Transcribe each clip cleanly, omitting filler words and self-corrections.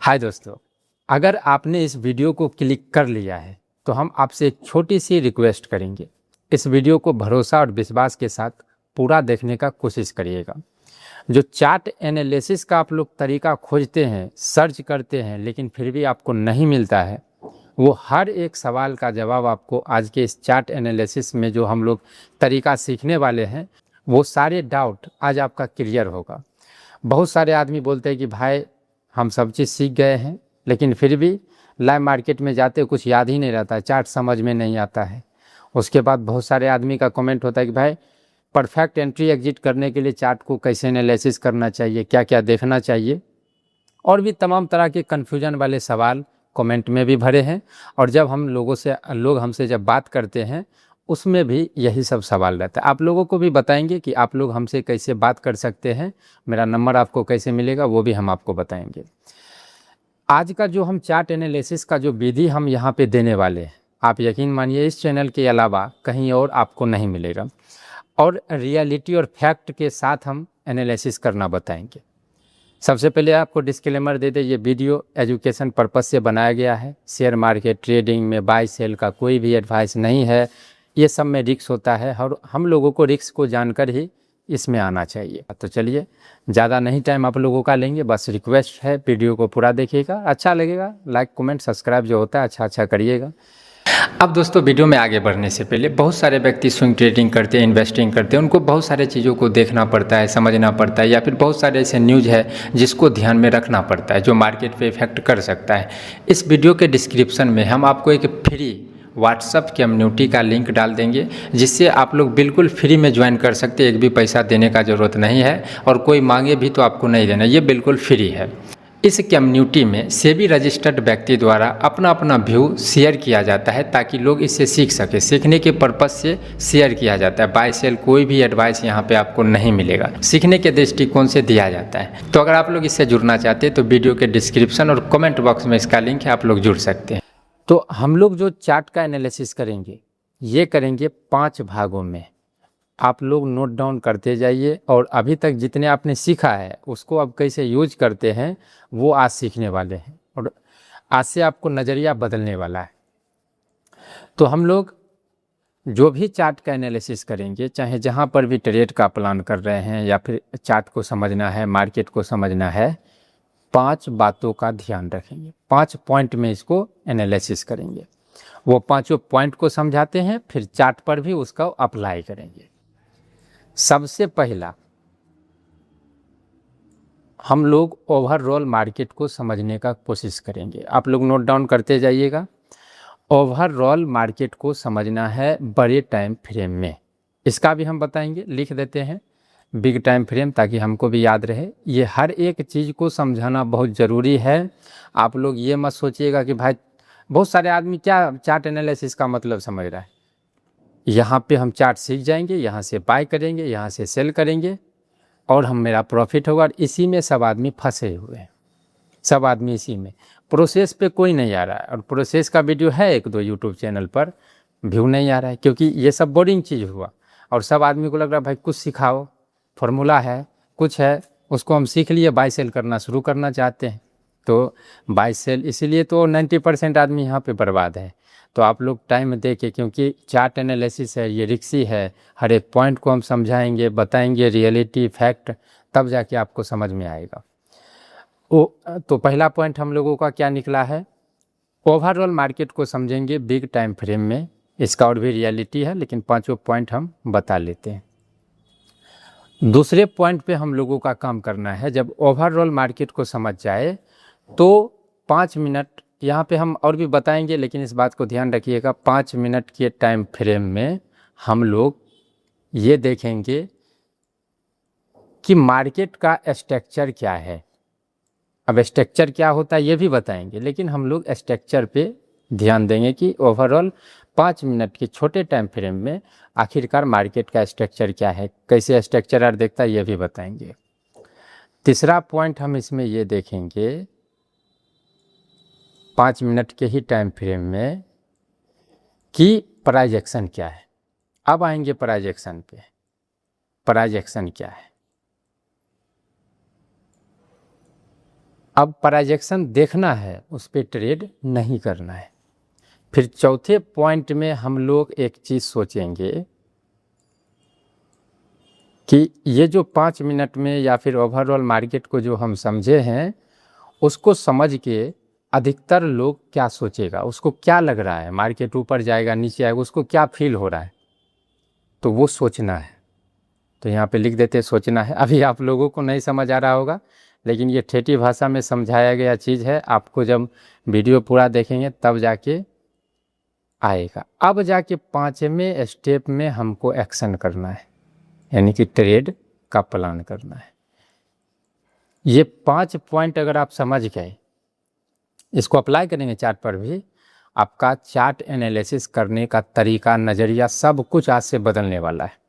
हाय दोस्तों, अगर आपने इस वीडियो को क्लिक कर लिया है तो हम आपसे एक छोटी सी रिक्वेस्ट करेंगे। इस वीडियो को भरोसा और विश्वास के साथ पूरा देखने का कोशिश करिएगा। जो चार्ट एनालिसिस का आप लोग तरीका खोजते हैं, सर्च करते हैं, लेकिन फिर भी आपको नहीं मिलता है, वो हर एक सवाल का जवाब आपको आज के इस चार्ट एनालिसिस में जो हम लोग तरीका सीखने वाले हैं, वो सारे डाउट आज आपका क्लियर होगा। बहुत सारे आदमी बोलते हैं कि भाई हम सब चीज़ सीख गए हैं, लेकिन फिर भी लाइव मार्केट में जाते कुछ याद ही नहीं रहता है, चार्ट समझ में नहीं आता है। उसके बाद बहुत सारे आदमी का कमेंट होता है कि भाई परफेक्ट एंट्री एग्जिट करने के लिए चार्ट को कैसे एनालिसिस करना चाहिए, क्या क्या देखना चाहिए, और भी तमाम तरह के कन्फ्यूजन वाले सवाल कमेंट में भी भरे हैं। और जब हम लोग हमसे जब बात करते हैं उसमें भी यही सब सवाल रहता है। आप लोगों को भी बताएंगे कि आप लोग हमसे कैसे बात कर सकते हैं, मेरा नंबर आपको कैसे मिलेगा वो भी हम आपको बताएंगे। आज का जो हम चार्ट एनालिसिस का जो विधि हम यहाँ पे देने वाले हैं, आप यकीन मानिए इस चैनल के अलावा कहीं और आपको नहीं मिलेगा, और रियलिटी और फैक्ट के साथ हम एनालिसिस करना बताएंगे। सबसे पहले आपको डिस्क्लेमर दे दे, ये वीडियो एजुकेशन पर्पस से बनाया गया है। शेयर मार्केट ट्रेडिंग में बाय सेल का कोई भी एडवाइस नहीं है। ये सब में रिस्क होता है और हम लोगों को रिस्क को जानकर ही इसमें आना चाहिए। तो चलिए, ज़्यादा नहीं टाइम आप लोगों का लेंगे, बस रिक्वेस्ट है वीडियो को पूरा देखिएगा। अच्छा लगेगा लाइक कमेंट सब्सक्राइब जो होता है अच्छा करिएगा। अब दोस्तों, वीडियो में आगे बढ़ने से पहले बहुत सारे व्यक्ति स्विंग ट्रेडिंग करते हैं, इन्वेस्टिंग करते हैं, उनको बहुत सारे चीज़ों को देखना पड़ता है, समझना पड़ता है, या फिर बहुत सारे ऐसे न्यूज़ है जिसको ध्यान में रखना पड़ता है जो मार्केट पे इफेक्ट कर सकता है। इस वीडियो के डिस्क्रिप्शन में हम आपको एक फ्री व्हाट्सअप कम्युनिटी का लिंक डाल देंगे, जिससे आप लोग बिल्कुल फ्री में ज्वाइन कर सकते हैं। एक भी पैसा देने का ज़रूरत नहीं है, और कोई मांगे भी तो आपको नहीं देना, ये बिल्कुल फ्री है। इस कम्युनिटी में सेबी रजिस्टर्ड व्यक्ति द्वारा अपना अपना व्यू शेयर किया जाता है, ताकि लोग इससे सीख सके। सीखने के पर्पज़ से शेयर किया जाता है। बाय सेल कोई भी एडवाइस यहाँ पे आपको नहीं मिलेगा, सीखने के दृष्टिकोण से दिया जाता है। तो अगर आप लोग इससे जुड़ना चाहते हैं तो वीडियो के डिस्क्रिप्शन और कमेंट बॉक्स में इसका लिंक है, आप लोग जुड़ सकते हैं। तो हम लोग जो चार्ट का एनालिसिस करेंगे, ये करेंगे 5 भागों में। आप लोग नोट डाउन करते जाइए, और अभी तक जितने आपने सीखा है उसको अब कैसे यूज करते हैं वो आज सीखने वाले हैं, और आज से आपको नज़रिया बदलने वाला है। तो हम लोग जो भी चार्ट का एनालिसिस करेंगे, चाहे जहाँ पर भी ट्रेड का प्लान कर रहे हैं या फिर चार्ट को समझना है, मार्केट को समझना है, 5 बातों का ध्यान रखेंगे। 5 पॉइंट में इसको एनालिसिस करेंगे। वो 5 पॉइंट को समझाते हैं, फिर चार्ट पर भी उसका अप्लाई करेंगे। सबसे पहला हम लोग ओवरऑल मार्केट को समझने का कोशिश करेंगे। आप लोग नोट डाउन करते जाइएगा। ओवरऑल मार्केट को समझना है बड़े टाइम फ्रेम में, इसका भी हम बताएंगे, लिख देते हैं बिग टाइम फ्रेम, ताकि हमको भी याद रहे। ये हर एक चीज़ को समझाना बहुत ज़रूरी है। आप लोग ये मत सोचिएगा कि भाई बहुत सारे आदमी क्या चार्ट एनालिसिस का मतलब समझ रहा है, यहाँ पे हम चार्ट सीख जाएंगे, यहाँ से बाय करेंगे, यहाँ से सेल करेंगे, और हम मेरा प्रॉफिट होगा। इसी में सब आदमी फंसे हुए हैं, सब आदमी इसी में। प्रोसेस पे कोई नहीं आ रहा है, और प्रोसेस का वीडियो है 1-2 यूट्यूब चैनल पर, व्यू नहीं आ रहा है, क्योंकि ये सब बोरिंग चीज़ हुआ। और सब आदमी को लग रहा है भाई कुछ सिखाओ, फॉर्मूला है, कुछ है, उसको हम सीख लिए, बाय सेल करना शुरू करना चाहते हैं। तो बाय सेल, इसीलिए तो 90% आदमी यहाँ पे बर्बाद है। तो आप लोग टाइम दे के, क्योंकि चार्ट एनालिसिस है, ये रिक्सी है, हर एक पॉइंट को हम समझाएंगे, बताएंगे, रियलिटी फैक्ट, तब जाके आपको समझ में आएगा। तो पहला पॉइंट हम लोगों का क्या निकला है, ओवरऑल मार्केट को समझेंगे बिग टाइम फ्रेम में। इसका और भी रियलिटी है, लेकिन 5 पॉइंट हम बता लेते हैं। दूसरे पॉइंट पे हम लोगों का काम करना है, जब ओवरऑल मार्केट को समझ जाए तो 5 मिनट, यहाँ पे हम और भी बताएंगे, लेकिन इस बात को ध्यान रखिएगा, 5 मिनट के टाइम फ्रेम में हम लोग ये देखेंगे कि मार्केट का स्ट्रक्चर क्या है। अब स्ट्रक्चर क्या होता है ये भी बताएंगे, लेकिन हम लोग स्ट्रक्चर पे ध्यान देंगे कि ओवरऑल 5 मिनट के छोटे टाइम फ्रेम में आखिरकार मार्केट का स्ट्रक्चर क्या है, कैसे स्ट्रक्चर देखता है, ये भी बताएंगे। तीसरा पॉइंट हम इसमें ये देखेंगे 5 मिनट के ही टाइम फ्रेम में कि प्राइस एक्शन क्या है। अब आएंगे प्राइस एक्शन पे। प्राइस एक्शन क्या है, अब प्राइजेक्शन देखना है, उस पर ट्रेड नहीं करना है। फिर चौथे पॉइंट में हम लोग एक चीज़ सोचेंगे कि ये जो 5 मिनट में या फिर ओवरऑल मार्केट को जो हम समझे हैं, उसको समझ के अधिकतर लोग क्या सोचेगा, उसको क्या लग रहा है, मार्केट ऊपर जाएगा नीचे आएगा, उसको क्या फील हो रहा है, तो वो सोचना है। तो यहाँ पे लिख देते सोचना है। अभी आप लोगों को नहीं समझ आ रहा होगा, लेकिन ये ठेठी भाषा में समझाया गया चीज़ है, आपको जब वीडियो पूरा देखेंगे तब जाके आएगा। अब जाके 5वें स्टेप में हमको एक्शन करना है, यानी कि ट्रेड का प्लान करना है। ये 5 पॉइंट अगर आप समझ गए, इसको अप्लाई करेंगे चार्ट पर भी, आपका चार्ट एनालिसिस करने का तरीका, नज़रिया, सब कुछ आज से बदलने वाला है।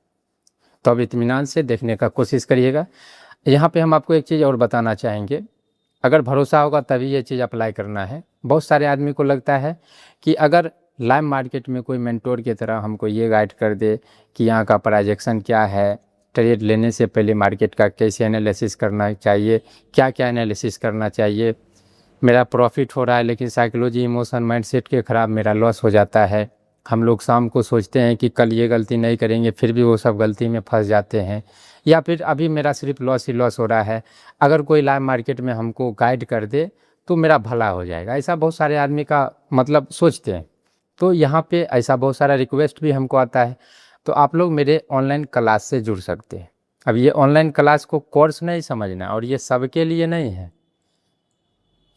तो अब इत्मीनान से देखने का कोशिश करिएगा। यहाँ पे हम आपको एक चीज़ और बताना चाहेंगे, अगर भरोसा होगा तभी ये चीज़ अप्लाई करना है। बहुत सारे आदमी को लगता है कि अगर लाइव मार्केट में कोई मेंटोर की तरह हमको ये गाइड कर दे कि यहाँ का प्राइजेक्शन क्या है, ट्रेड लेने से पहले मार्केट का कैसे एनालिसिस करना चाहिए, क्या क्या एनालिसिस करना चाहिए, मेरा प्रॉफिट हो रहा है लेकिन साइकोलॉजी, इमोशन, माइंडसेट के ख़राब मेरा लॉस हो जाता है। हम लोग शाम को सोचते हैं कि कल ये गलती नहीं करेंगे, फिर भी वो सब गलती में फंस जाते हैं, या फिर अभी मेरा सिर्फ लॉस ही लॉस हो रहा है, अगर कोई लाइव मार्केट में हमको गाइड कर दे तो मेरा भला हो जाएगा। ऐसा बहुत सारे आदमी का मतलब सोचते हैं। तो यहाँ पे ऐसा बहुत सारा रिक्वेस्ट भी हमको आता है, तो आप लोग मेरे ऑनलाइन क्लास से जुड़ सकते हैं। अब ये ऑनलाइन क्लास को कोर्स नहीं समझना, और ये सबके लिए नहीं है।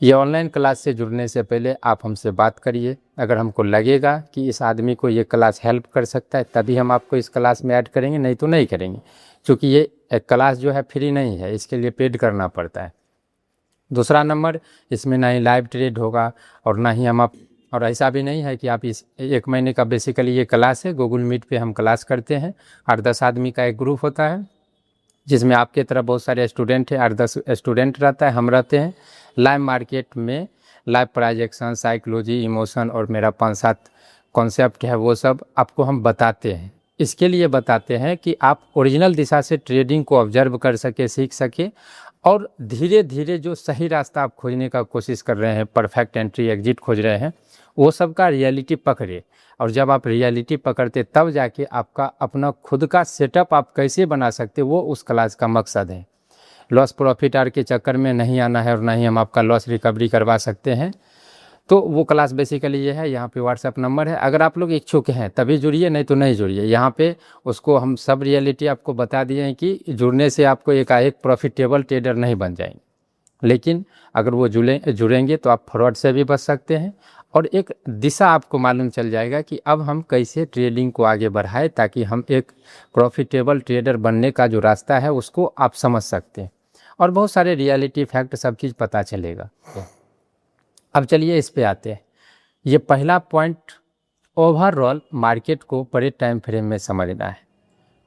ये ऑनलाइन क्लास से जुड़ने से पहले आप हमसे बात करिए। अगर हमको लगेगा कि इस आदमी को ये क्लास हेल्प कर सकता है, तभी हम आपको इस क्लास में ऐड करेंगे, नहीं तो नहीं करेंगे। क्योंकि ये क्लास जो है फ्री नहीं है, इसके लिए पेड करना पड़ता है। दूसरा नंबर, इसमें ना ही लाइव ट्रेड होगा और ना ही और ऐसा भी नहीं है कि आप इस 1 महीने का बेसिकली ये क्लास है, गूगल मीट पे हम क्लास करते हैं। 8-10 आदमी का एक ग्रुप होता है, जिसमें आपके तरह बहुत सारे स्टूडेंट हैं, 8-10 स्टूडेंट रहता है, हम रहते हैं। लाइव मार्केट में लाइव प्राइजेक्शन, साइकोलॉजी, इमोशन और मेरा 5-7 कॉन्सेप्ट है, वो सब आपको हम बताते हैं। इसके लिए बताते हैं कि आप ओरिजिनल दिशा से ट्रेडिंग को ऑब्जर्व कर सके, सीख सके, और धीरे धीरे जो सही रास्ता आप खोजने का कोशिश कर रहे हैं, परफेक्ट एंट्री एग्जिट खोज रहे हैं, वो सब का रियलिटी पकड़े। और जब आप रियलिटी पकड़ते तब जाके आपका अपना खुद का सेटअप आप कैसे बना सकते, वो उस क्लास का मकसद है। लॉस प्रॉफिट आर के चक्कर में नहीं आना है, और ना ही हम आपका लॉस रिकवरी करवा सकते हैं। तो वो क्लास बेसिकली ये है। यहाँ पे व्हाट्सएप नंबर है, अगर आप लोग इच्छुक हैं तभी जुड़िए, नहीं तो नहीं जुड़िए। यहाँ पे उसको हम सब रियलिटी आपको बता दिए हैं कि जुड़ने से आपको एकाएक प्रॉफिटेबल ट्रेडर नहीं बन जाएंगे, लेकिन अगर वो जुड़ेंगे तो आप फ्रॉड से भी बच सकते हैं, और एक दिशा आपको मालूम चल जाएगा कि अब हम कैसे ट्रेडिंग को आगे बढ़ाएं, ताकि हम एक प्रॉफिटेबल ट्रेडर बनने का जो रास्ता है उसको आप समझ सकते हैं, और बहुत सारे रियलिटी फैक्ट सब चीज़ पता चलेगा। अब चलिए इस पे आते हैं। ये पहला पॉइंट, ओवरऑल मार्केट को बड़े टाइम फ्रेम में समझना है।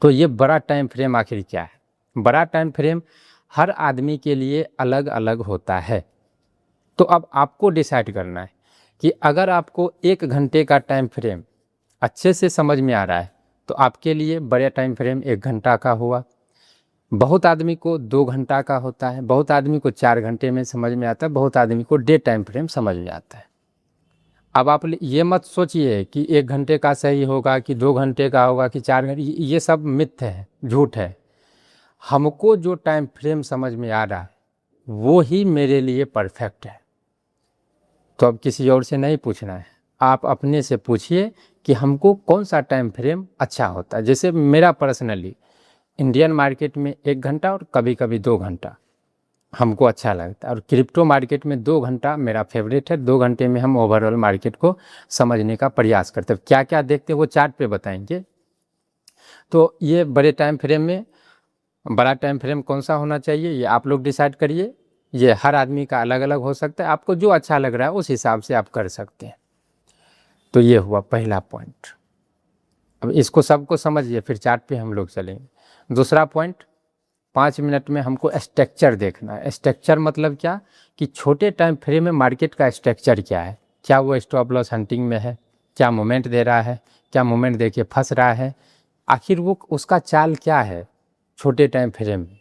तो ये बड़ा टाइम फ्रेम आखिर क्या है? बड़ा टाइम फ्रेम हर आदमी के लिए अलग अलग होता है। तो अब आपको डिसाइड करना है कि अगर आपको 1 घंटे का टाइम फ्रेम अच्छे से समझ में आ रहा है तो आपके लिए बड़ा टाइम फ्रेम 1 घंटा का हुआ। बहुत आदमी को 2 घंटा का होता है, बहुत आदमी को 4 घंटे में समझ में आता है, बहुत आदमी को डे टाइम फ्रेम समझ में आता है। अब आप ये मत सोचिए कि 1 घंटे का सही होगा कि 2 घंटे का होगा कि 4 घंटे, ये सब मिथ है, झूठ है। हमको जो टाइम फ्रेम समझ में आ रहा है वो ही मेरे लिए परफेक्ट है। तो अब किसी और से नहीं पूछना है, आप अपने से पूछिए कि हमको कौन सा टाइम फ्रेम अच्छा होता है। जैसे मेरा पर्सनली इंडियन मार्केट में 1 घंटा और कभी कभी 2 घंटा हमको अच्छा लगता है, और क्रिप्टो मार्केट में 2 घंटा मेरा फेवरेट है। 2 घंटे में हम ओवरऑल मार्केट को समझने का प्रयास करते हैं। क्या क्या देखते हैं वो चार्ट पे बताएंगे। तो ये बड़े टाइम फ्रेम में बड़ा टाइम फ्रेम कौन सा होना चाहिए ये आप लोग डिसाइड करिए। ये हर आदमी का अलग अलग हो सकता है, आपको जो अच्छा लग रहा है उस हिसाब से आप कर सकते हैं। तो ये हुआ पहला पॉइंट। अब इसको सबको समझिए, फिर चार्ट पे हम लोग चलेंगे। दूसरा पॉइंट, 5 मिनट में हमको स्ट्रक्चर देखना है। स्ट्रक्चर मतलब क्या, कि छोटे टाइम फ्रेम में मार्केट का स्ट्रक्चर क्या है, क्या वो स्टॉप लॉस हंटिंग में है, क्या मोमेंट दे रहा है, क्या मोमेंट दे के फंस रहा है, आखिर वो उसका चाल क्या है छोटे टाइम फ्रेम में।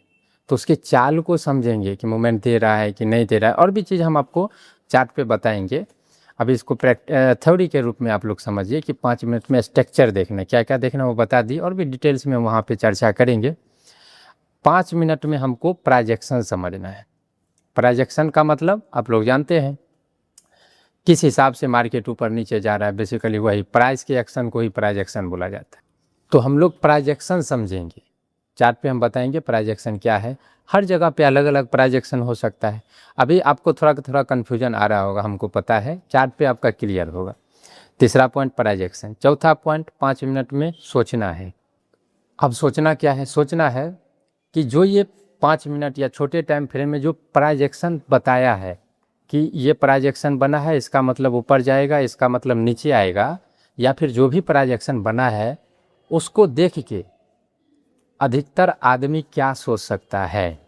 तो उसके चाल को समझेंगे कि मूवमेंट दे रहा है कि नहीं दे रहा है, और भी चीज़ हम आपको चार्ट पे बताएंगे। अभी इसको थ्योरी के रूप में आप लोग समझिए कि 5 मिनट में स्ट्रक्चर देखना, क्या क्या देखना वो बता दी, और भी डिटेल्स में वहाँ पे चर्चा करेंगे। 5 मिनट में हमको प्राइजेक्शन समझना है। प्राइजेक्शन का मतलब आप लोग जानते हैं, किस हिसाब से मार्केट ऊपर नीचे जा रहा है, बेसिकली वही प्राइस के एक्शन को ही प्राइजेक्शन बोला जाता है। तो हम लोग प्राइजेक्शन समझेंगे, चार्ट पे हम बताएंगे प्राइजेक्शन क्या है। हर जगह पे अलग अलग प्राइजेक्शन हो सकता है। अभी आपको थोड़ा कन्फ्यूजन आ रहा होगा, हमको पता है, चार्ट पे आपका क्लियर होगा। तीसरा पॉइंट प्राइजेक्शन। चौथा पॉइंट 5 मिनट में सोचना है। अब सोचना क्या है? सोचना है कि जो ये 5 मिनट या छोटे टाइम फ्रेम में जो प्राइजेक्शन बताया है कि ये प्राइजेक्शन बना है, इसका मतलब ऊपर जाएगा, इसका मतलब नीचे आएगा, या फिर जो भी प्राइजेक्शन बना है उसको देख के अधिकतर आदमी क्या सोच सकता है।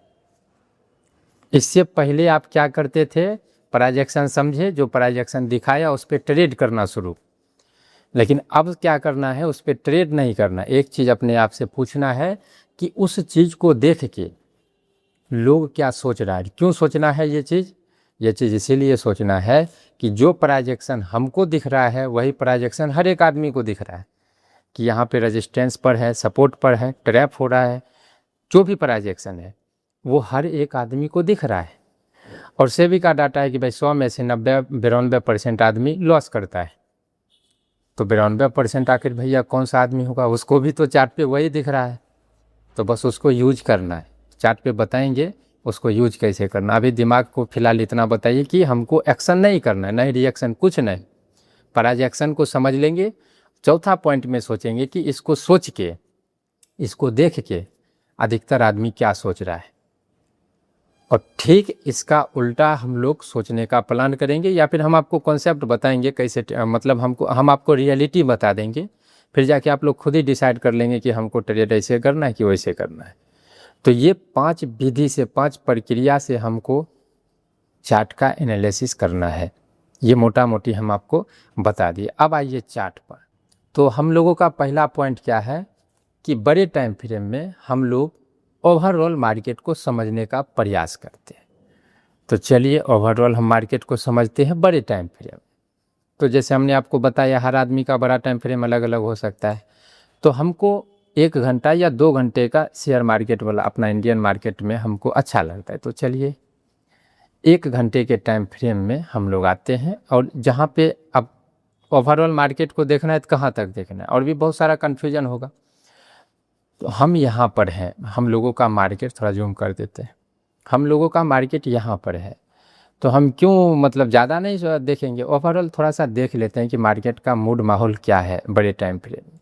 इससे पहले आप क्या करते थे? प्राइजेक्शन समझे, जो प्राइजेक्शन दिखाया उस पर ट्रेड करना शुरू। लेकिन अब क्या करना है? उस पर ट्रेड नहीं करना। एक चीज़ अपने आप से पूछना है कि उस चीज़ को देख के लोग क्या सोच रहा है। क्यों सोचना है ये चीज़ इसीलिए सोचना है कि जो प्राइजेक्शन हमको दिख रहा है वही प्राइजेक्शन हर एक आदमी को दिख रहा है कि यहाँ पे रेजिस्टेंस पर है, सपोर्ट पर है, ट्रैप हो रहा है। जो भी प्राइजेक्शन है वो हर एक आदमी को दिख रहा है। और सेबी का डाटा है कि भाई 100 में से 92% आदमी लॉस करता है। तो 92% आखिर भैया कौन सा आदमी होगा? उसको भी तो चार्ट पे वही दिख रहा है। तो बस उसको यूज करना है। चार्ट पे बताएंगे उसको यूज कैसे करना। अभी दिमाग को फिलहाल इतना बताइए कि हमको एक्शन नहीं करना है, नहीं रिएक्शन, कुछ नहीं। प्राइजेक्शन को समझ लेंगे। चौथा पॉइंट में सोचेंगे कि इसको सोच के, इसको देख के अधिकतर आदमी क्या सोच रहा है, और ठीक इसका उल्टा हम लोग सोचने का प्लान करेंगे, या फिर हम आपको कॉन्सेप्ट बताएंगे कैसे, मतलब हम आपको रियलिटी बता देंगे। फिर जाके आप लोग खुद ही डिसाइड कर लेंगे कि हमको ट्रेड ऐसे करना है कि वैसे करना है। तो ये 5 विधि से, 5 प्रक्रिया से हमको चार्ट का एनालिसिस करना है। ये मोटा मोटी हम आपको बता दिए। अब आइए चार्ट पर। तो हम लोगों का पहला पॉइंट क्या है कि बड़े टाइम फ्रेम में हम लोग ओवरऑल मार्केट को समझने का प्रयास करते हैं। तो चलिए ओवरऑल हम मार्केट को समझते हैं बड़े टाइम फ्रेम। तो जैसे हमने आपको बताया हर आदमी का बड़ा टाइम फ्रेम अलग अलग हो सकता है। तो हमको 1 घंटा या 2 घंटे का शेयर मार्केट वाला अपना इंडियन मार्केट में हमको अच्छा लगता है। तो चलिए 1 घंटे के टाइम फ्रेम में हम लोग आते हैं, और जहाँ पे अब ओवरऑल मार्केट को देखना है तो कहाँ तक देखना है, और भी बहुत सारा कन्फ्यूजन होगा। तो हम यहाँ पर हैं, हम लोगों का मार्केट, थोड़ा जूम कर देते हैं, हम लोगों का मार्केट यहाँ पर है। तो हम क्यों मतलब ज़्यादा नहीं देखेंगे, ओवरऑल थोड़ा सा देख लेते हैं कि मार्केट का मूड माहौल क्या है बड़े टाइम फ्रेम में।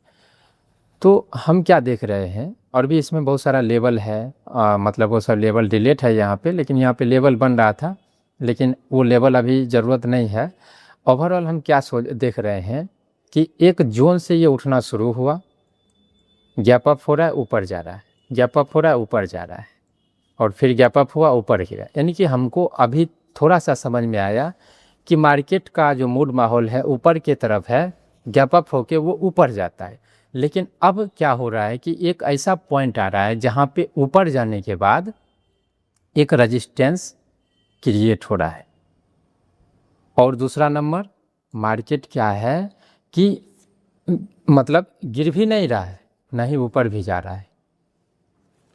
तो हम क्या देख रहे हैं, और भी इसमें बहुत सारा लेवल है, मतलब वो सब लेवल डिलीट है यहाँ पे, लेकिन यहाँ पे लेवल बन रहा था, लेकिन वो लेवल अभी ज़रूरत नहीं है। ओवरऑल हम क्या देख रहे हैं कि एक जोन से ये उठना शुरू हुआ, गैप अप हो रहा है, ऊपर जा रहा है, गैप अप हो रहा है, ऊपर जा रहा है, और फिर गैप अप हुआ, ऊपर गिरा। यानी कि हमको अभी थोड़ा सा समझ में आया कि मार्केट का जो मूड माहौल है ऊपर की तरफ है, गैप अप होके वो ऊपर जाता है। लेकिन अब क्या हो रहा है कि एक ऐसा पॉइंट आ रहा है जहाँ पे ऊपर जाने के बाद एक रेजिस्टेंस क्रिएट हो रहा है। और दूसरा नंबर, मार्केट क्या है कि मतलब गिर भी नहीं रहा है, ना ही ऊपर भी जा रहा है।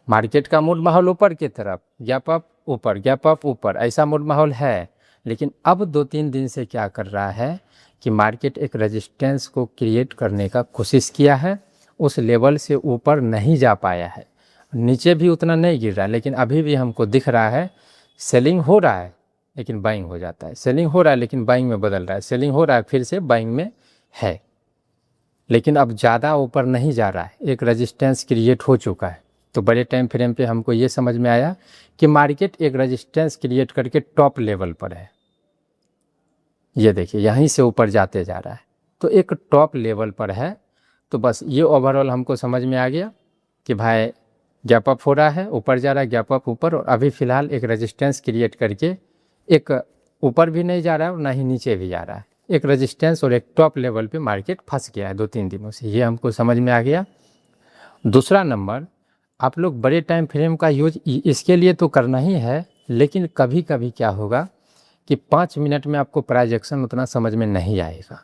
मार्केट का मूड माहौल ऊपर की तरफ, गैप अप ऊपर, गैप अप ऊपर, ऐसा मूड माहौल है। लेकिन अब 2-3 दिन से क्या कर रहा है कि मार्केट एक रेजिस्टेंस को क्रिएट करने का कोशिश किया है, उस लेवल से ऊपर नहीं जा पाया है, नीचे भी उतना नहीं गिर रहा है, लेकिन अभी भी हमको दिख रहा है सेलिंग हो रहा है लेकिन बाइंग हो जाता है, सेलिंग हो रहा है लेकिन बाइंग में बदल रहा है, सेलिंग हो रहा है फिर से बाइंग में है। लेकिन अब ज़्यादा ऊपर नहीं जा रहा है, एक रेजिस्टेंस क्रिएट हो चुका है। तो बड़े टाइम फ्रेम पे हमको ये समझ में आया कि मार्केट एक रेजिस्टेंस क्रिएट करके टॉप लेवल पर है। ये देखिए यहीं से ऊपर जाते जा रहा है, तो एक टॉप लेवल पर है। तो बस ये ओवरऑल हमको समझ में आ गया कि भाई गैप अप हो रहा है, ऊपर जा रहा है, गैप अप ऊपर, और अभी फ़िलहाल एक रेजिस्टेंस क्रिएट करके एक ऊपर भी नहीं जा रहा है और ना ही नीचे भी जा रहा है, एक रेजिस्टेंस और एक टॉप लेवल पे मार्केट फंस गया है 2-3 दिनों से, ये हमको समझ में आ गया। दूसरा नंबर, आप लोग बड़े टाइम फ्रेम का यूज इसके लिए तो करना ही है, लेकिन कभी कभी क्या होगा कि 5 मिनट में आपको प्राइजेक्शन उतना समझ में नहीं आएगा।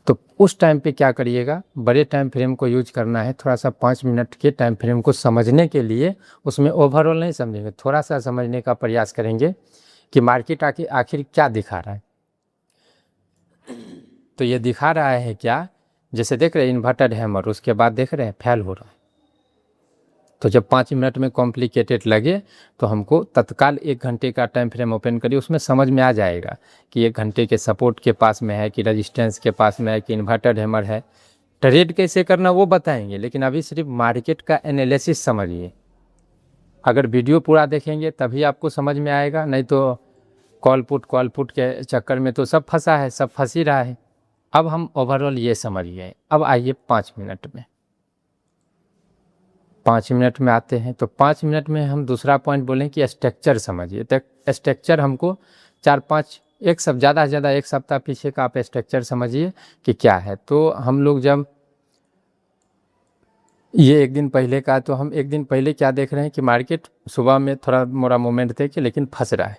तो उस टाइम पे क्या करिएगा, बड़े टाइम फ्रेम को यूज करना है, थोड़ा सा 5 मिनट के टाइम फ्रेम को समझने के लिए, उसमें ओवरऑल नहीं समझेंगे, थोड़ा सा समझने का प्रयास करेंगे कि मार्केट आखिर क्या दिखा रहा है। तो ये दिखा रहा है क्या, जैसे देख रहे हैं इन्वर्टेड हैमर, उसके बाद देख रहे हैं फेल हो रहा है। तो जब 5 मिनट में कॉम्प्लिकेटेड लगे तो हमको तत्काल 1 घंटे का टाइम फ्रेम ओपन करिए, उसमें समझ में आ जाएगा कि 1 घंटे के सपोर्ट के पास में है कि रेजिस्टेंस के पास में है कि इन्वर्टेड हैमर है। ट्रेड कैसे करना वो बताएंगे, लेकिन अभी सिर्फ मार्केट का एनालिसिस समझिए। अगर वीडियो पूरा देखेंगे तभी आपको समझ में आएगा, नहीं तो कॉल पुट के चक्कर में तो सब फंसा है, सब फंस ही रहा है। अब हम ओवरऑल ये समझ गए। अब आइए 5 मिनट में, 5 मिनट में आते हैं। तो 5 मिनट में हम दूसरा पॉइंट बोलें कि स्ट्रक्चर समझिए। तो स्ट्रक्चर हमको 4-5 एक सब ज़्यादा से ज़्यादा 1 सप्ताह पीछे का आप स्ट्रक्चर समझिए कि क्या है। तो हम लोग जब ये 1 दिन पहले का, तो हम 1 दिन पहले क्या देख रहे हैं कि मार्केट सुबह में थोड़ा मोड़ा मोमेंट थे कि लेकिन फंस रहा है,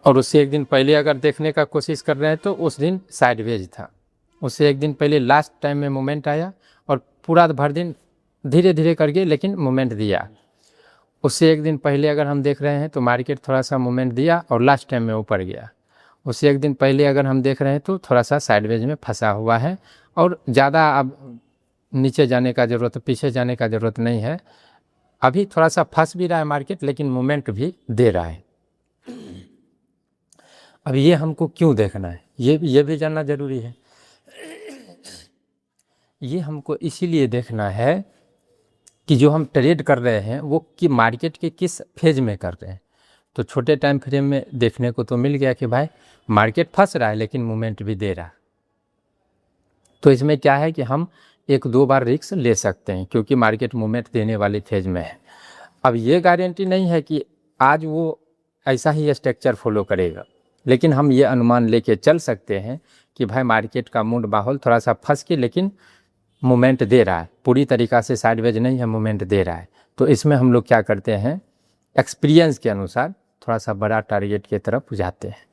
और उससे 1 दिन पहले अगर देखने का कोशिश कर रहे हैं तो उस दिन साइडवेज था। उससे 1 दिन पहले लास्ट टाइम में मोमेंट आया और पूरा भर दिन धीरे धीरे करके लेकिन मोमेंट दिया। उससे 1 दिन पहले अगर हम देख रहे हैं तो मार्केट थोड़ा सा मोमेंट दिया और लास्ट टाइम में ऊपर गया। उससे 1 दिन पहले अगर हम देख रहे हैं तो थोड़ा सा साइडवेज में फंसा हुआ है, और ज़्यादा अब नीचे जाने का ज़रूरत, पीछे जाने का ज़रूरत नहीं है। अभी थोड़ा सा फंस भी रहा है मार्केट, लेकिन मोमेंट भी दे रहा है। अब ये हमको क्यों देखना है, ये भी जानना ज़रूरी है। ये हमको इसीलिए देखना है कि जो हम ट्रेड कर रहे हैं वो कि मार्केट के किस फेज में कर रहे हैं। तो छोटे टाइम फ्रेम में देखने को तो मिल गया कि भाई मार्केट फंस रहा है लेकिन मूवमेंट भी दे रहा है। तो इसमें क्या है कि हम 1-2 बार रिस्क ले सकते हैं, क्योंकि मार्केट मूवमेंट देने वाली फेज में है। अब ये गारंटी नहीं है कि आज वो ऐसा ही स्ट्रक्चर फॉलो करेगा, लेकिन हम ये अनुमान लेके चल सकते हैं कि भाई मार्केट का मूड माहौल थोड़ा सा फंस के लेकिन मूवमेंट दे रहा है, पूरी तरीक़ा से साइडवेज नहीं है, मूवमेंट दे रहा है। तो इसमें हम लोग क्या करते हैं, एक्सपीरियंस के अनुसार थोड़ा सा बड़ा टारगेट की तरफ जाते हैं।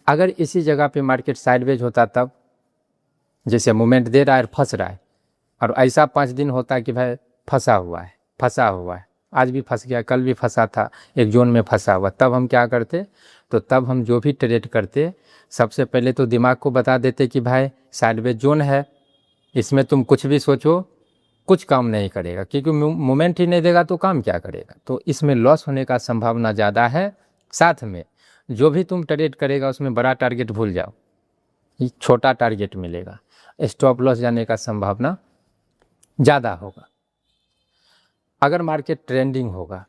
अगर इसी जगह पे मार्केट साइडवेज होता, तब जैसे मूवमेंट दे रहा है और फंस रहा है, और ऐसा 5 दिन होता कि भाई फंसा हुआ है, आज भी फंस गया, कल भी फंसा था, एक जोन में फंसा हुआ, तब हम क्या करते, तो तब हम जो भी ट्रेड करते सबसे पहले तो दिमाग को बता देते कि भाई साइडवेज जोन है, इसमें तुम कुछ भी सोचो कुछ काम नहीं करेगा, क्योंकि मोमेंट ही नहीं देगा तो काम क्या करेगा। तो इसमें लॉस होने का संभावना ज़्यादा है। साथ में जो भी तुम ट्रेड करेगा उसमें बड़ा टारगेट भूल जाओ, छोटा टारगेट मिलेगा, स्टॉप लॉस जाने का संभावना ज़्यादा होगा। अगर मार्केट ट्रेंडिंग होगा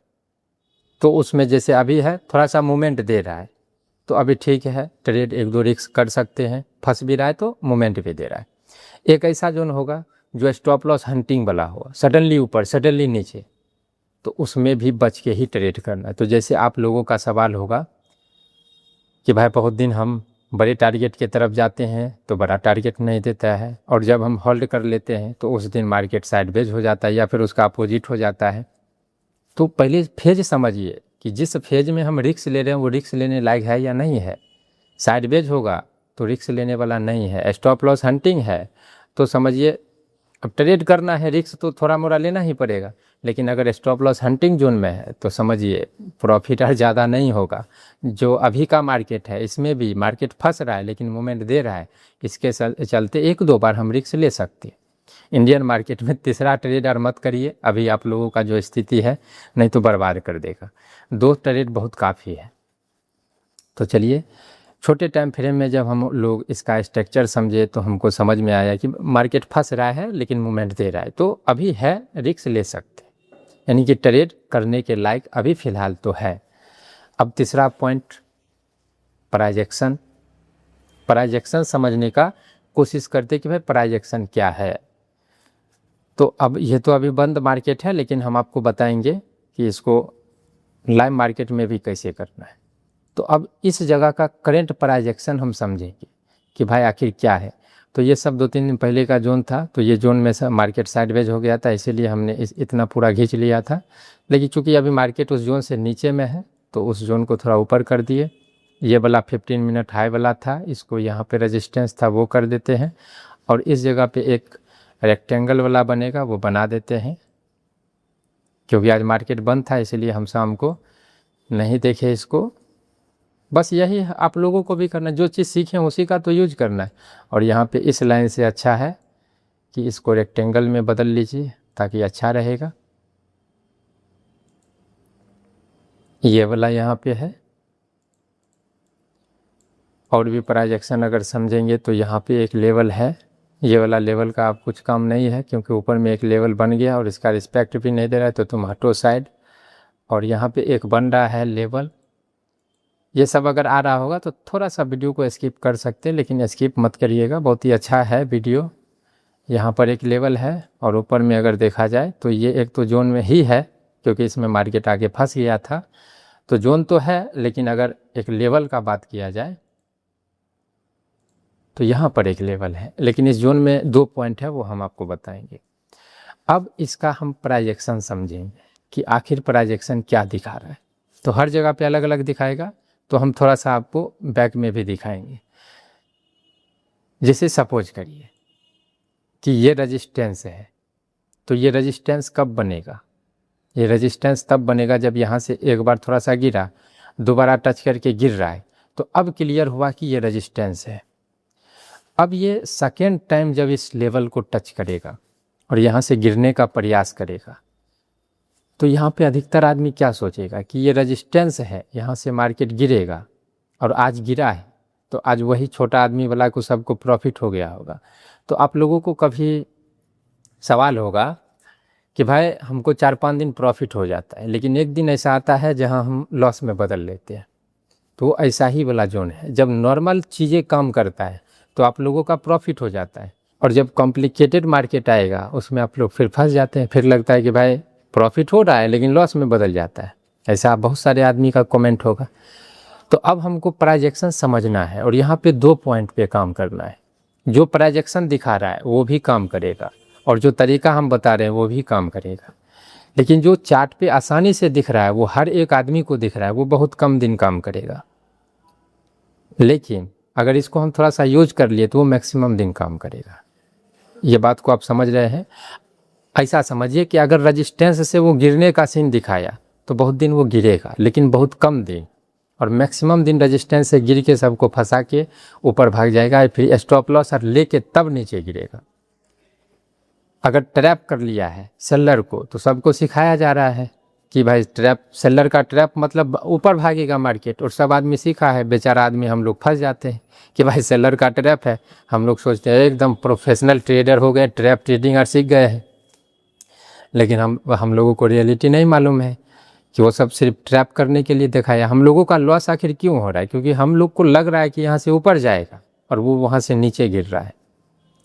तो उसमें जैसे अभी है थोड़ा सा मूवमेंट दे रहा है, तो अभी ठीक है, ट्रेड 1-2 रिस्क कर सकते हैं, फंस भी रहा है तो मूवमेंट भी दे रहा है। एक ऐसा जोन होगा जो स्टॉप लॉस हंटिंग वाला होगा, सडनली ऊपर सडनली नीचे, तो उसमें भी बच के ही ट्रेड करना है। तो जैसे आप लोगों का सवाल होगा कि भाई बहुत दिन हम बड़े टारगेट की तरफ जाते हैं तो बड़ा टारगेट नहीं देता है, और जब हम होल्ड कर लेते हैं तो उस दिन मार्केट साइडवेज हो जाता है या फिर उसका अपोजिट हो जाता है। तो पहले फेज समझिए कि जिस फेज में हम रिस्क ले रहे हैं वो रिस्क लेने लायक है या नहीं है। साइडवेज होगा तो रिस्क लेने वाला नहीं है, स्टॉप लॉस हंटिंग है तो समझिए अब ट्रेड करना है, रिस्क तो थोड़ा मोड़ा लेना ही पड़ेगा, लेकिन अगर स्टॉप लॉस हंटिंग जोन में है तो समझिए प्रॉफिट ज़्यादा नहीं होगा। जो अभी का मार्केट है इसमें भी मार्केट फंस रहा है लेकिन मूवमेंट दे रहा है, इसके चलते 1-2 बार हम रिस्क ले सकते हैं। इंडियन मार्केट में तीसरा ट्रेड और मत करिए अभी आप लोगों का जो स्थिति है, नहीं तो बर्बाद कर देगा। 2 ट्रेड बहुत काफ़ी है। तो चलिए छोटे टाइम फ्रेम में जब हम लोग इसका स्ट्रक्चर समझे तो हमको समझ में आया कि मार्केट फंस रहा है लेकिन मूवमेंट दे रहा है, तो अभी है रिस्क ले सकते हैं, यानी कि ट्रेड करने के लायक अभी फ़िलहाल तो है। अब तीसरा पॉइंट प्राइजेक्शन समझने का कोशिश करते कि भाई प्राइजेक्शन क्या है। तो अब ये तो अभी बंद मार्केट है, लेकिन हम आपको बताएंगे कि इसको लाइव मार्केट में भी कैसे करना है। तो अब इस जगह का करेंट प्राइजेक्शन हम समझेंगे कि भाई आखिर क्या है। तो ये सब 2-3 दिन पहले का जोन था, तो ये जोन में सब मार्केट साइडवेज हो गया था, इसीलिए हमने इतना पूरा खींच लिया था। लेकिन चूंकि अभी मार्केट उस जोन से नीचे में है तो उस जोन को थोड़ा ऊपर कर दिए। ये वाला 15 मिनट हाई वाला था, इसको यहाँ पे रेजिस्टेंस था वो कर देते हैं, और इस जगह पे एक रेक्टेंगल वाला बनेगा वो बना देते हैं। क्योंकि आज मार्केट बंद था इसलिए हम शाम को नहीं देखे इसको। बस यही है, आप लोगों को भी करना, जो चीज़ सीखें उसी का तो यूज करना है। और यहाँ पे इस लाइन से अच्छा है कि इसको रेक्टेंगल में बदल लीजिए ताकि अच्छा रहेगा। ये वाला यहाँ पे है। और भी प्राइस एक्शन अगर समझेंगे तो यहाँ पे एक लेवल है, ये वाला लेवल का आप कुछ काम नहीं है क्योंकि ऊपर में एक लेवल बन गया और इसका रिस्पेक्ट भी नहीं दे रहा है, तो तुम हटो साइड। और यहाँ पे एक बन रहा है लेवल, ये सब अगर आ रहा होगा तो थोड़ा सा वीडियो को स्किप कर सकते हैं, लेकिन स्किप मत करिएगा, बहुत ही अच्छा है वीडियो। यहाँ पर एक लेवल है और ऊपर में अगर देखा जाए तो ये एक तो जोन में ही है क्योंकि इसमें मार्केट आगे फंस गया था, तो जोन तो है, लेकिन अगर एक लेवल का बात किया जाए तो यहाँ पर एक लेवल है, लेकिन इस जोन में 2 पॉइंट है वो हम आपको बताएंगे। अब इसका हम प्राइजेक्शन समझेंगे कि आखिर प्राइजेक्शन क्या दिखा रहा है। तो हर जगह पे अलग अलग दिखाएगा, तो हम थोड़ा सा आपको बैक में भी दिखाएंगे। जैसे सपोज करिए कि ये रेजिस्टेंस है, तो ये रेजिस्टेंस कब बनेगा? ये रेजिस्टेंस तब बनेगा जब यहाँ से एक बार थोड़ा सा गिरा, दोबारा टच करके गिर रहा है, तो अब क्लियर हुआ कि ये रेजिस्टेंस है। अब ये सेकेंड टाइम जब इस लेवल को टच करेगा और यहाँ से गिरने का प्रयास करेगा, तो यहाँ पे अधिकतर आदमी क्या सोचेगा कि ये रेजिस्टेंस है, यहाँ से मार्केट गिरेगा, और आज गिरा है तो आज वही छोटा आदमी वाला को सबको प्रॉफिट हो गया होगा। तो आप लोगों को कभी सवाल होगा कि भाई हमको 4-5 दिन प्रॉफिट हो जाता है, लेकिन एक दिन ऐसा आता है जहाँ हम लॉस में बदल लेते हैं। तो ऐसा ही वाला जोन है, जब नॉर्मल चीज़ें काम करता है तो आप लोगों का प्रॉफिट हो जाता है, और जब कॉम्प्लिकेटेड मार्केट आएगा उसमें आप लोग फिर फंस जाते हैं, फिर लगता है कि भाई प्रॉफिट हो रहा है लेकिन लॉस में बदल जाता है। ऐसा बहुत सारे आदमी का कमेंट होगा। तो अब हमको प्राइजेक्शन समझना है और यहाँ पे 2 पॉइंट पे काम करना है। जो प्राइजेक्शन दिखा रहा है वो भी काम करेगा और जो तरीका हम बता रहे हैं वो भी काम करेगा, लेकिन जो चार्ट पे आसानी से दिख रहा है वो हर एक आदमी को दिख रहा है, वो बहुत कम दिन काम करेगा। लेकिन अगर इसको हम थोड़ा सा यूज कर लिए तो वो मैक्सिमम दिन काम करेगा। ये बात को आप समझ रहे हैं? ऐसा समझिए कि अगर रेजिस्टेंस से वो गिरने का सीन दिखाया तो बहुत दिन वो गिरेगा, लेकिन बहुत कम दिन, और मैक्सिमम दिन रेजिस्टेंस से गिर के सबको फंसा के ऊपर भाग जाएगा, फिर स्टॉप लॉस और लेके तब नीचे गिरेगा। अगर ट्रैप कर लिया है सेलर को तो सबको सिखाया जा रहा है कि भाई ट्रैप, सेलर का ट्रैप मतलब ऊपर भागेगा मार्केट, और सब आदमी सीखा है, बेचारा आदमी हम लोग फंस जाते हैं कि भाई सेलर का ट्रैप है। हम लोग सोचते हैं एकदम प्रोफेशनल ट्रेडर हो गए, ट्रैप ट्रेडिंग और सीख गए हैं, लेकिन हम लोगों को रियलिटी नहीं मालूम है कि वो सब सिर्फ ट्रैप करने के लिए दिखाया। हम लोगों का लॉस आखिर क्यों हो रहा है? क्योंकि हम लोग को लग रहा है कि यहाँ से ऊपर जाएगा और वो वहाँ से नीचे गिर रहा है,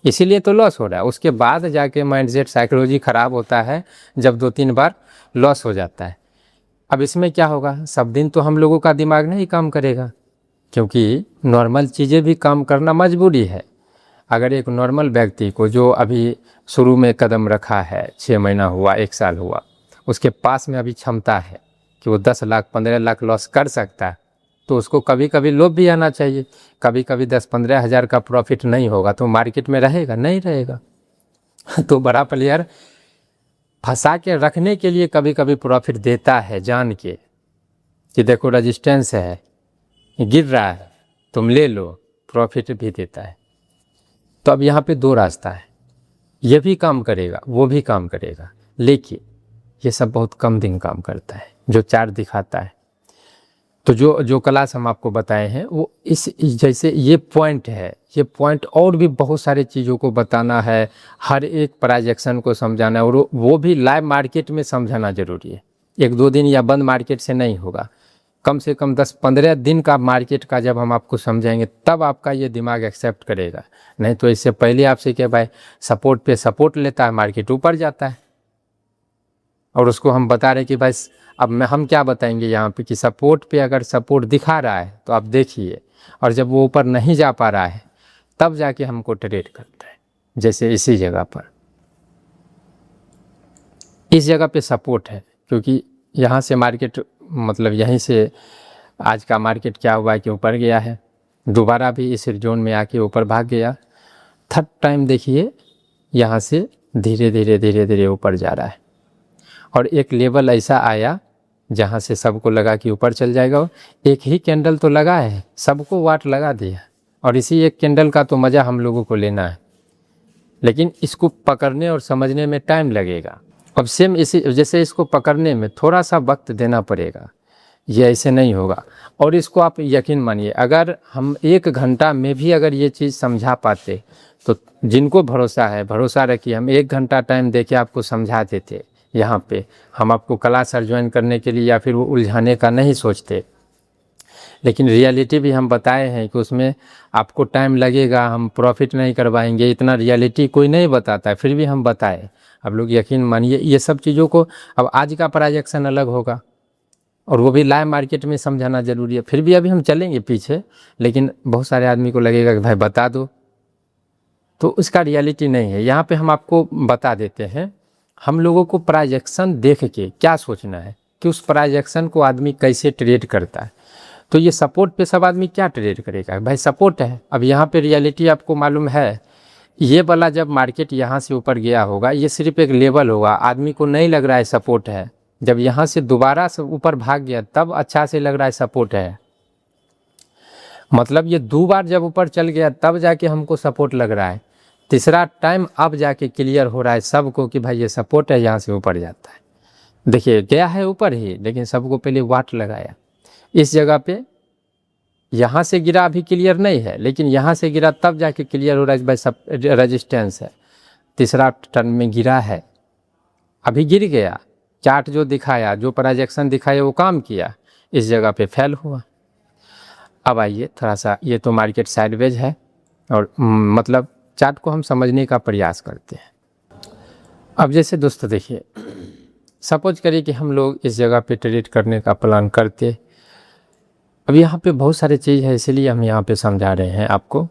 इसीलिए तो लॉस हो रहा है। उसके बाद जाके माइंडसेट, साइकोलॉजी ख़राब होता है जब 2-3 बार लॉस हो जाता है। अब इसमें क्या होगा, सब दिन तो हम लोगों का दिमाग नहीं काम करेगा, क्योंकि नॉर्मल चीज़ें भी काम करना मजबूरी है। अगर एक नॉर्मल व्यक्ति को जो अभी शुरू में कदम रखा है, 6 महीना हुआ, 1 साल हुआ, उसके पास में अभी क्षमता है कि वो 10 लाख 15 लाख लॉस कर सकता है, तो उसको कभी कभी लोभ भी आना चाहिए। कभी कभी 10-15 हज़ार का प्रॉफिट नहीं होगा तो मार्केट में रहेगा नहीं रहेगा। तो बड़ा प्लेयर फंसा के रखने के लिए कभी कभी प्रॉफिट देता है, जान के कि देखो रेजिस्टेंस है, गिर रहा है, तुम ले लो, प्रॉफिट भी देता है। तो अब यहाँ पे 2 रास्ता है, ये भी काम करेगा वो भी काम करेगा, लेकिन ये सब बहुत कम दिन काम करता है जो चार्ट दिखाता है। तो जो क्लास हम आपको बताए हैं वो इस जैसे ये पॉइंट है, ये पॉइंट और भी बहुत सारे चीज़ों को बताना है, हर एक प्राइजेक्शन को समझाना है, और वो भी लाइव मार्केट में समझाना ज़रूरी है। 1-2 दिन या बंद मार्केट से नहीं होगा, कम से कम 10-15 दिन का मार्केट का जब हम आपको समझाएंगे तब आपका ये दिमाग एक्सेप्ट करेगा। नहीं तो इससे पहले आपसे क्या भाई सपोर्ट पे सपोर्ट लेता है, मार्केट ऊपर जाता है, और उसको हम बता रहे कि भाई अब हम क्या बताएंगे यहाँ पे कि सपोर्ट पे अगर सपोर्ट दिखा रहा है तो आप देखिए, और जब वो ऊपर नहीं जा पा रहा है तब जाके हमको ट्रेड करता है। जैसे इसी जगह पर, इस जगह पे सपोर्ट है, क्योंकि यहाँ से मार्केट मतलब यहीं से आज का मार्केट क्या हुआ कि ऊपर गया है, दोबारा भी इस जोन में आके ऊपर भाग गया। थर्ड टाइम देखिए यहाँ से धीरे धीरे धीरे धीरे ऊपर जा रहा है, और एक लेवल ऐसा आया जहाँ से सबको लगा कि ऊपर चल जाएगा। एक ही कैंडल तो लगा है, सबको वाट लगा दिया, और इसी एक कैंडल का तो मज़ा हम लोगों को लेना है, लेकिन इसको पकड़ने और समझने में टाइम लगेगा। अब सेम इसी जैसे इसको पकड़ने में थोड़ा सा वक्त देना पड़ेगा, ये ऐसे नहीं होगा। और इसको आप यकीन मानिए, अगर हम 1 घंटा में भी अगर ये चीज़ समझा पाते तो जिनको भरोसा रखिए, हम 1 घंटा टाइम देके आपको समझा देते। यहाँ पे हम आपको क्लास ज्वाइन करने के लिए या फिर वो उलझाने का नहीं सोचते, लेकिन रियलिटी भी हम बताए हैं कि उसमें आपको टाइम लगेगा, हम प्रॉफिट नहीं करवाएंगे, इतना रियलिटी कोई नहीं बताता है, फिर भी हम बताए। आप लोग यकीन मानिए ये सब चीज़ों को, अब आज का प्राइजेक्शन अलग होगा और वो भी लाइव मार्केट में समझाना ज़रूरी है। फिर भी अभी हम चलेंगे पीछे, लेकिन बहुत सारे आदमी को लगेगा कि भाई बता दो, तो उसका रियलिटी नहीं है। यहाँ पे हम आपको बता देते हैं, हम लोगों को प्राइजेक्शन देख के क्या सोचना है कि उस प्राइजेक्शन को आदमी कैसे ट्रेड करता है। तो ये सपोर्ट पे सब आदमी क्या ट्रेड करेगा, भाई सपोर्ट है। अब यहाँ पे रियलिटी आपको मालूम है, ये वाला जब मार्केट यहाँ से ऊपर गया होगा, ये सिर्फ एक लेवल होगा, आदमी को नहीं लग रहा है सपोर्ट है। जब यहाँ से दोबारा से ऊपर भाग गया तब अच्छा से लग रहा है सपोर्ट है, मतलब ये 2 बार जब ऊपर चल गया तब जाके हमको सपोर्ट लग रहा है। तीसरा टाइम अब जाके क्लियर हो रहा है सबको कि भाई ये सपोर्ट है, यहाँ से ऊपर जाता है। देखिए गया है ऊपर ही, लेकिन सबको पहले वाट लगाया इस जगह पे। यहाँ से गिरा अभी क्लियर नहीं है, लेकिन यहाँ से गिरा तब जाके क्लियर हो रहा है भाई सब रेजिस्टेंस है। तीसरा टर्न में गिरा है, अभी गिर गया, चार्ट जो दिखाया, जो प्रोजेक्शन दिखाया वो काम किया, इस जगह पे फेल हुआ। अब आइए थोड़ा सा, ये तो मार्केट साइडवेज है और मतलब चार्ट को हम समझने का प्रयास करते हैं। अब जैसे दोस्तों देखिए, सपोज करिए कि हम लोग इस जगह पे ट्रेड करने का प्लान करते। अब यहाँ पे बहुत सारी चीज़ है, इसीलिए हम यहाँ पे समझा रहे हैं आपको।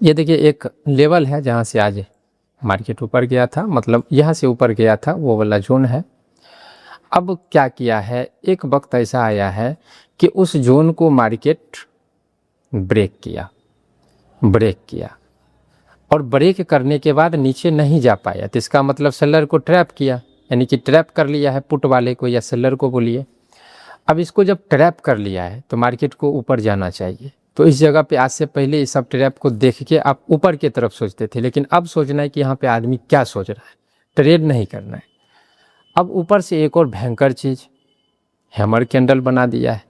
ये देखिए एक लेवल है जहाँ से आज मार्केट ऊपर गया था, मतलब यहाँ से ऊपर गया था, वो वाला जोन है। अब क्या किया है, एक वक्त ऐसा आया है कि उस जोन को मार्केट ब्रेक किया और ब्रेक करने के बाद नीचे नहीं जा पाया, तो इसका मतलब सेलर को ट्रैप किया, यानी कि ट्रैप कर लिया है पुट वाले को या सेलर को बोलिए। अब इसको जब ट्रैप कर लिया है तो मार्केट को ऊपर जाना चाहिए। तो इस जगह पे आज से पहले इस सब ट्रैप को देख के आप ऊपर की तरफ सोचते थे, लेकिन अब सोचना है कि यहाँ पे आदमी क्या सोच रहा है, ट्रेड नहीं करना है। अब ऊपर से एक और भयंकर चीज़ हैमर कैंडल बना दिया है,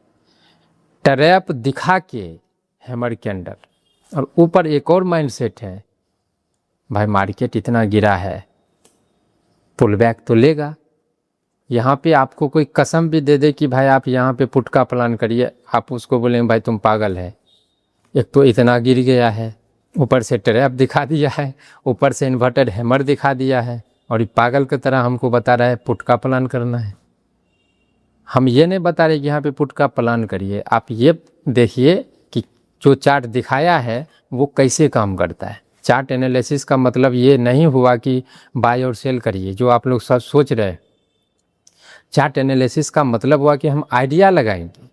ट्रैप दिखा के हैमर कैंडल, और ऊपर एक और माइंडसेट है, भाई मार्केट इतना गिरा है, पुल बैक तो लेगा। यहाँ पे आपको कोई कसम भी दे दे कि भाई आप यहाँ पे पुट का प्लान करिए, आप उसको बोलेंगे भाई तुम पागल है। एक तो इतना गिर गया है, ऊपर से ट्रैप दिखा दिया है, ऊपर से इन्वर्टेड हैमर दिखा दिया है, और ये पागल की तरह हमको बता रहा है पुट का प्लान करना है। हम ये नहीं बता रहे कि यहाँ पे पुट का प्लान करिए, आप ये देखिए कि जो चार्ट दिखाया है वो कैसे काम करता है। चार्ट एनालिसिस का मतलब ये नहीं हुआ कि बाय और सेल करिए, जो आप लोग सब सोच रहे हैं। चार्ट एनालिसिस का मतलब हुआ कि हम आइडिया लगाएंगे,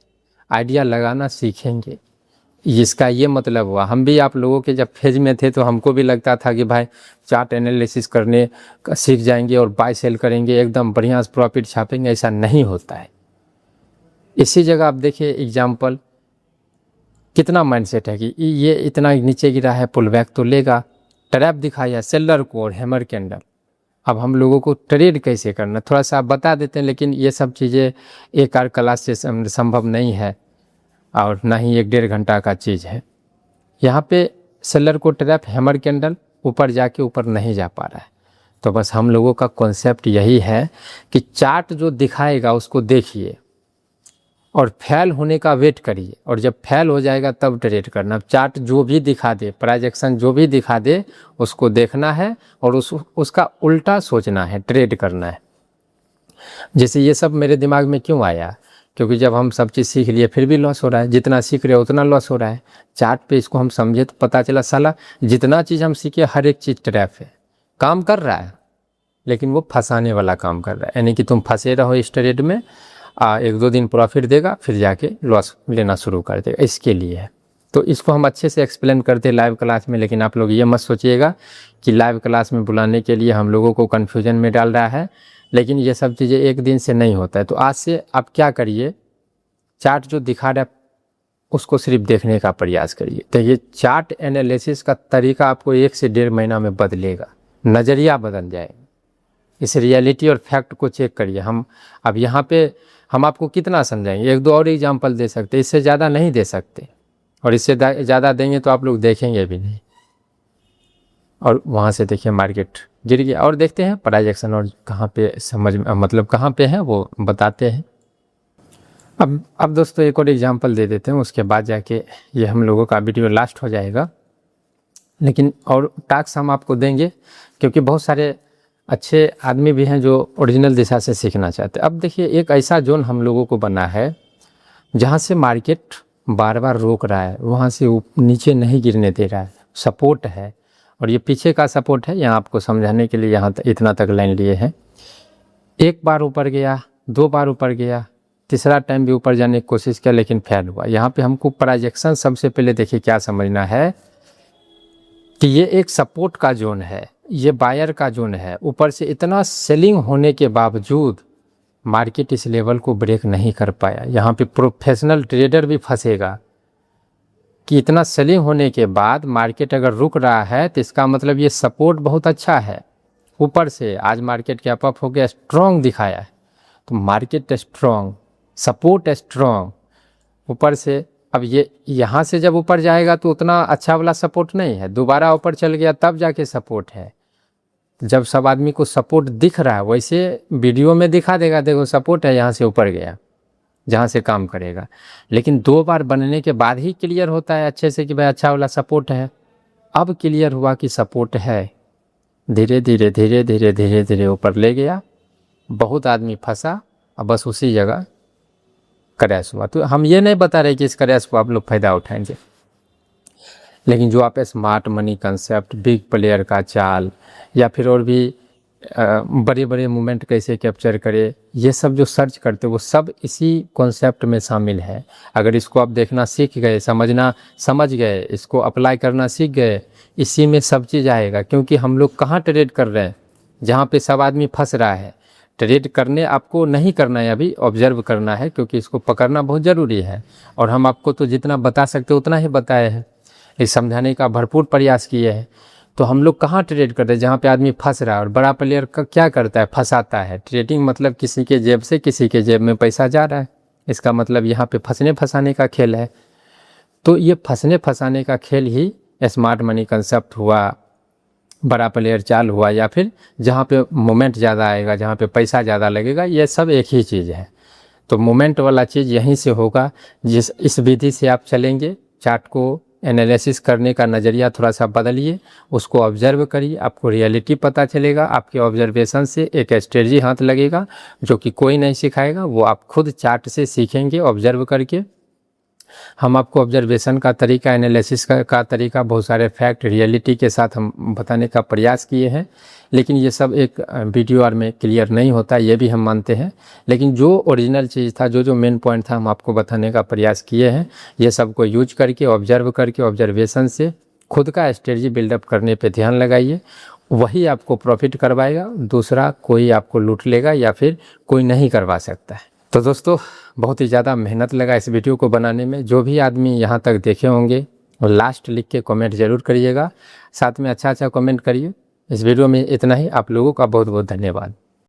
आइडिया लगाना सीखेंगे, इसका ये मतलब हुआ। हम भी आप लोगों के जब फेज में थे तो हमको भी लगता था कि भाई चार्ट एनालिसिस करने सीख जाएंगे और बाय सेल करेंगे, एकदम बढ़िया से प्रॉफिट छापेंगे, ऐसा नहीं होता है। इसी जगह आप देखिए एग्जाम्पल, कितना माइंडसेट है कि ये इतना नीचे गिरा है, पुल बैक तो लेगा, ट्रैप दिखाया सेलर को और हैमर कैंडल। अब हम लोगों को ट्रेड कैसे करना थोड़ा सा आप बता देते हैं, लेकिन ये सब चीज़ें एक आध क्लास से संभव नहीं है और ना ही 1-1.5 घंटा का चीज़ है। यहाँ पे सेलर को ट्रैप हैमर कैंडल ऊपर जाके ऊपर नहीं जा पा रहा है। तो बस हम लोगों का कॉन्सेप्ट यही है कि चार्ट जो दिखाएगा उसको देखिए और फेल होने का वेट करिए, और जब फेल हो जाएगा तब ट्रेड करना। चार्ट जो भी दिखा दे, प्राइजेक्शन जो भी दिखा दे, उसको देखना है और उसका उल्टा सोचना है, ट्रेड करना है। जैसे ये सब मेरे दिमाग में क्यों आया क्योंकि जब हम सब चीज़ सीख लिए फिर भी लॉस हो रहा है, जितना सीख रहे उतना लॉस हो रहा है। चार्ट पे इसको हम समझे तो पता चला साला जितना चीज़ हम सीखे हर एक चीज़ ट्रैप है, काम कर रहा है लेकिन वो फंसाने वाला काम कर रहा है। यानी कि तुम फंसे रहो इस ट्रेड में, 1-2 दिन प्रॉफिट देगा फिर जाके लॉस लेना शुरू कर देगा, इसके लिए है। तो इसको हम अच्छे से एक्सप्लेन करते हैं लाइव क्लास में, लेकिन आप लोग ये मत सोचिएगा कि लाइव क्लास में बुलाने के लिए हम लोगों को कन्फ्यूजन में डाल रहा है, लेकिन ये सब चीज़ें एक दिन से नहीं होता है। तो आज से आप क्या करिए, चार्ट जो दिखा रहा है उसको सिर्फ देखने का प्रयास करिए। तो ये चार्ट एनालिसिस का तरीका आपको 1 से 1.5 महीना में बदलेगा, नज़रिया बदल जाएगा। इस रियलिटी और फैक्ट को चेक करिए। हम अब यहाँ पे हम आपको कितना समझाएंगे, 1-2 और एग्जाम्पल दे सकते, इससे ज़्यादा नहीं दे सकते, और इससे ज़्यादा देंगे तो आप लोग देखेंगे भी नहीं। और वहाँ से देखिए मार्केट गिर गया, और देखते हैं प्राइस एक्शन और कहाँ पे समझ मतलब कहाँ पे है वो बताते हैं। अब दोस्तों एक और एग्जांपल दे देते हैं, उसके बाद जाके ये हम लोगों का वीडियो लास्ट हो जाएगा। लेकिन और टास्क हम आपको देंगे, क्योंकि बहुत सारे अच्छे आदमी भी हैं जो ओरिजिनल दिशा से सीखना चाहते हैं। अब देखिए एक ऐसा जोन हम लोगों को बना है जहाँ से मार्केट बार बार रोक रहा है, वहाँ से नीचे नहीं गिरने दे रहा है, सपोर्ट है। और ये पीछे का सपोर्ट है, यहाँ आपको समझाने के लिए यहाँ इतना तक लाइन लिए हैं। एक बार ऊपर गया, 2 बार ऊपर गया, तीसरा टाइम भी ऊपर जाने की कोशिश किया लेकिन फेल हुआ। यहाँ पे हमको प्रोजेक्शन सबसे पहले देखिए क्या समझना है कि ये एक सपोर्ट का जोन है, ये बायर का जोन है। ऊपर से इतना सेलिंग होने के बावजूद मार्केट इस लेवल को ब्रेक नहीं कर पाया। यहाँ पे प्रोफेशनल ट्रेडर भी फंसेगा कि इतना सेलिंग होने के बाद मार्केट अगर रुक रहा है तो इसका मतलब ये सपोर्ट बहुत अच्छा है। ऊपर से आज मार्केट क्या अप हो गया, स्ट्रॉन्ग दिखाया है, तो मार्केट स्ट्रॉन्ग, सपोर्ट स्ट्रॉन्ग ऊपर से। अब ये यहाँ से जब ऊपर जाएगा तो उतना अच्छा वाला सपोर्ट नहीं है, दोबारा ऊपर चल गया तब जाके सपोर्ट है। जब सब आदमी को सपोर्ट दिख रहा है वैसे वीडियो में दिखा देगा, देखो सपोर्ट है, यहाँ से ऊपर गया, जहाँ से काम करेगा। लेकिन 2 बार बनने के बाद ही क्लियर होता है अच्छे से कि भाई अच्छा वाला सपोर्ट है। अब क्लियर हुआ कि सपोर्ट है, धीरे धीरे धीरे धीरे धीरे धीरे ऊपर ले गया, बहुत आदमी फंसा, अब बस उसी जगह क्रैश हुआ। तो हम ये नहीं बता रहे कि इस क्रैश को आप लोग फ़ायदा उठाएंगे, लेकिन जो आप smart money concept, big player का चाल, या फिर और भी बड़े बड़े मूवमेंट कैसे कैप्चर करे, ये सब जो सर्च करते वो सब इसी कॉन्सेप्ट में शामिल है। अगर इसको आप देखना सीख गए, समझना समझ गए, इसको अप्लाई करना सीख गए, इसी में सब चीज़ आएगा। क्योंकि हम लोग कहाँ ट्रेड कर रहे हैं, जहाँ पे सब आदमी फंस रहा है। ट्रेड करने आपको नहीं करना है, अभी ऑब्जर्व करना है, क्योंकि इसको पकड़ना बहुत ज़रूरी है। और हम आपको तो जितना बता सकते उतना ही बताए हैं, इस समझाने का भरपूर प्रयास किए हैं। तो हम लोग कहाँ ट्रेड करते हैं, जहाँ पे आदमी फंस रहा है। और बड़ा प्लेयर का क्या करता है, फंसाता है। ट्रेडिंग मतलब किसी के जेब से किसी के जेब में पैसा जा रहा है, इसका मतलब यहाँ पे फंसने फंसाने का खेल है। तो ये फंसने फंसाने का खेल ही स्मार्ट मनी कंसेप्ट हुआ, बड़ा प्लेयर चाल हुआ, या फिर जहाँ पे मोमेंट ज़्यादा आएगा, जहाँ पे पैसा ज़्यादा लगेगा, ये सब एक ही चीज़ है। तो मोमेंट वाला चीज़ यहीं से होगा। इस विधि से आप चलेंगे, चार्ट को एनालिसिस करने का नज़रिया थोड़ा सा बदलिए, उसको ऑब्जर्व करिए, आपको रियलिटी पता चलेगा। आपके ऑब्जर्वेशन से एक स्ट्रेटजी हाथ लगेगा जो कि कोई नहीं सिखाएगा, वो आप खुद चार्ट से सीखेंगे ऑब्जर्व करके। हम आपको ऑब्जर्वेशन का तरीका, एनालिसिस का तरीका, बहुत सारे फैक्ट रियलिटी के साथ हम बताने का प्रयास किए हैं। लेकिन ये सब एक वीडियो और में क्लियर नहीं होता, ये भी हम मानते हैं। लेकिन जो ओरिजिनल चीज़ था, जो मेन पॉइंट था, हम आपको बताने का प्रयास किए हैं। ये सब को यूज करके, ऑब्जर्व करके, ऑब्जर्वेशन से खुद का स्ट्रेटजी बिल्डअप करने पे ध्यान लगाइए, वही आपको प्रॉफिट करवाएगा। दूसरा कोई आपको लूट लेगा या फिर कोई नहीं करवा सकता है। तो दोस्तों बहुत ही ज़्यादा मेहनत लगा इस वीडियो को बनाने में। जो भी आदमी यहाँ तक देखे होंगे वो लास्ट लिख के कमेंट ज़रूर करिएगा, साथ में अच्छा कमेंट करिए। इस वीडियो में इतना ही। आप लोगों का बहुत बहुत धन्यवाद।